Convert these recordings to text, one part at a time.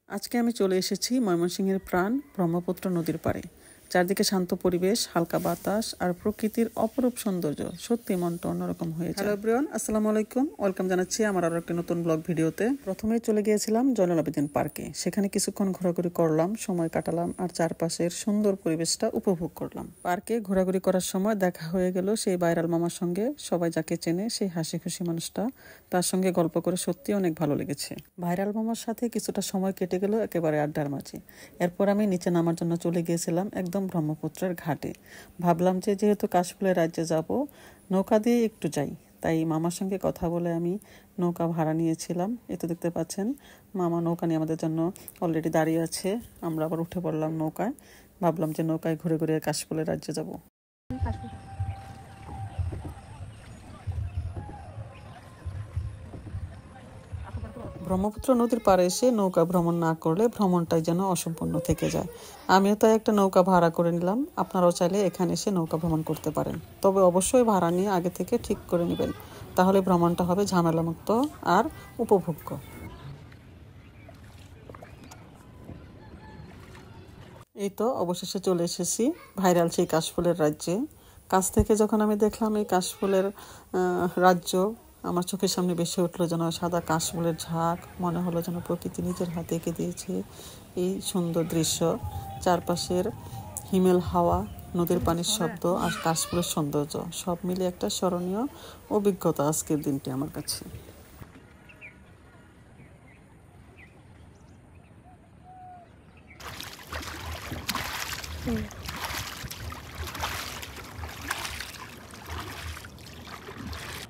আজকে আমি চলে এসেছি ময়মনসিংহের প্রাণ ব্রহ্মপুত্র নদীর পাড়ে। চারদিকে শান্ত পরিবেশ, হালকা বাতাস আর প্রকৃতির অপরূপ সৌন্দর্য সত্যি মনটা অন্যরকম হয়ে যায়। হ্যালো এভরিওয়ান, আসসালামু আলাইকুম, ওয়েলকাম জানাচ্ছি আমার আরও একটি নতুন ব্লগ ভিডিওতে। প্রথমেই চলে গিয়েছিলাম জয়নুল আবেদিন পার্কে। সেখানে কিছুক্ষণ ঘোরাঘুরি করলাম, সময় কাটালাম আর চারপাশের সুন্দর পরিবেশটা উপভোগ করলাম। পার্কে ঘোরাঘুরি করার সময় দেখা হয়ে গেল সেই ভাইরাল মামার সঙ্গে। সবাই যাকে চেনে সেই হাসি খুশি মানুষটা, তার সঙ্গে গল্প করে সত্যি অনেক ভালো লেগেছে। ভাইরাল মামার সাথে কিছুটা সময় কেটে গেল একেবারে আড্ডার মাঝে। এরপর আমি নিচে নামার জন্য চলে গিয়েছিলাম একদম ব্রহ্মপুত্রের ঘাটে। ভাবলাম যে যেহেতু কাশফুলের রাজ্যে যাব, নৌকা দিয়ে একটু যাই। তাই মামার সঙ্গে কথা বলে আমি নৌকা ভাড়া নিয়েছিলাম। এই তো দেখতে পাচ্ছেন মামা নৌকা নিয়ে আমাদের জন্য অলরেডি দাঁড়িয়ে আছে। আমরা আবার উঠে পড়লাম নৌকায়। ভাবলাম যে নৌকায় ঘুরে ঘুরে কাশফুলের রাজ্যে যাব। ব্রহ্মপুত্র নদীর পাড়ে এসে নৌকা ভ্রমণ না করলে ভ্রমণটাই যেন অসম্পূর্ণ থেকে যায়। আমিও তাই একটা নৌকা ভাড়া করে নিলাম। আপনারাও চাইলে এখানে এসে নৌকা ভ্রমণ করতে পারেন, তবে অবশ্যই ভাড়া নিয়ে আগে থেকে ঠিক করে নেবেন, তাহলে ভ্রমণটা হবে ঝামেলামুক্ত আর উপভোগ্য। এই তো অবশেষে চলে এসেছি ভাইরাল সেই কাশফুলের রাজ্যে। কাছ থেকে যখন আমি দেখলাম এই কাশফুলের রাজ্য, আমার চোখের সামনে ভেসে উঠলো যেন সাদা কাশফুলের ঝাঁক। মনে হলো যেন প্রকৃতি নিজের হাতে এঁকে দিয়েছে এই সুন্দর দৃশ্য। চারপাশের হিমেল হাওয়া, নদীর পানির শব্দ আর কাশফুলের সৌন্দর্য সব মিলে একটা স্মরণীয় অভিজ্ঞতা আজকের দিনটি আমার কাছে।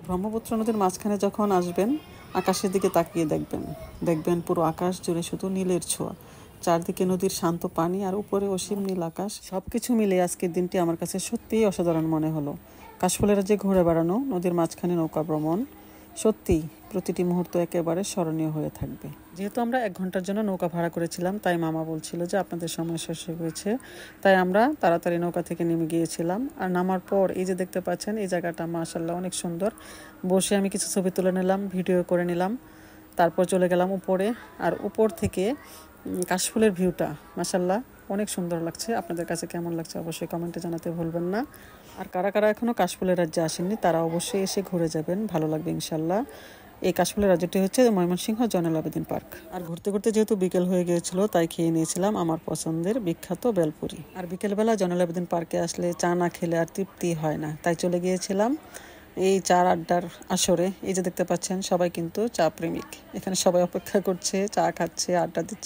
ব্রহ্মপুত্র নদীর মাঝখানে যখন আসবেন, আকাশের দিকে তাকিয়ে দেখবেন পুরো আকাশ জুড়ে শুধু নীলের ছোঁয়া। চারদিকে নদীর শান্ত পানি আর উপরে অসীম নীল আকাশ। সবকিছু মিলে আজকের দিনটি আমার কাছে সত্যিই অসাধারণ মনে হলো। কাশফুলের যে ঘুরে বেড়ানো, নদীর মাঝখানে নৌকা ভ্রমণ, সত্যি প্রতিটি মুহূর্ত একেবারে স্মরণীয় হয়ে থাকবে। যেহেতু আমরা 1 ঘন্টার জন্য নৌকা ভাড়া করেছিলাম, তাই মামা বলছিল যে আপনাদের সময় শেষ হয়েছে, তাই আমরা তাড়াতাড়ি নৌকা থেকে নেমে গিয়েছিলাম। আর নামার পর এই যে দেখতে পাচ্ছেন এই জায়গাটা মাশাআল্লাহ অনেক সুন্দর। বসে আমি কিছু ছবি তুলে নিলাম, ভিডিও করে নিলাম। তারপর চলে গেলাম উপরে। আর উপর থেকে কাশফুলের ভিউটা মাশাআল্লাহ অনেক সুন্দর লাগছে। আপনাদের কাছে কেমন লাগছে অবশ্যই কমেন্টে জানাতে ভুলবেন না। আর কারা কারা এখনও কাশফুলের রাজ্যে আসেননি তারা অবশ্যই এসে ঘুরে যাবেন, ভালো লাগবে ইনশাল্লাহ। এই কাশফুলের রাজ্যটি হচ্ছে ময়মনসিংহ জয়নুল আবেদিন পার্ক। আর ঘুরতে ঘুরতে যেহেতু বিকেল হয়ে গিয়েছিল, তাই খেয়ে নিয়েছিলাম আমার পছন্দের বিখ্যাত বেলপুরি। আর বিকেলবেলা জয়নুল আবেদিন পার্কে আসলে চা না খেলে আর তৃপ্তি হয় না, তাই চলে গিয়েছিলাম এই চার আড্ডার আসরে। এই যে দেখতে পাচ্ছেন সবাই কিন্তু চা প্রেমিক, এখানে সবাই অপেক্ষা করছে, চা খাচ্ছে, আড্ডা দিচ্ছে।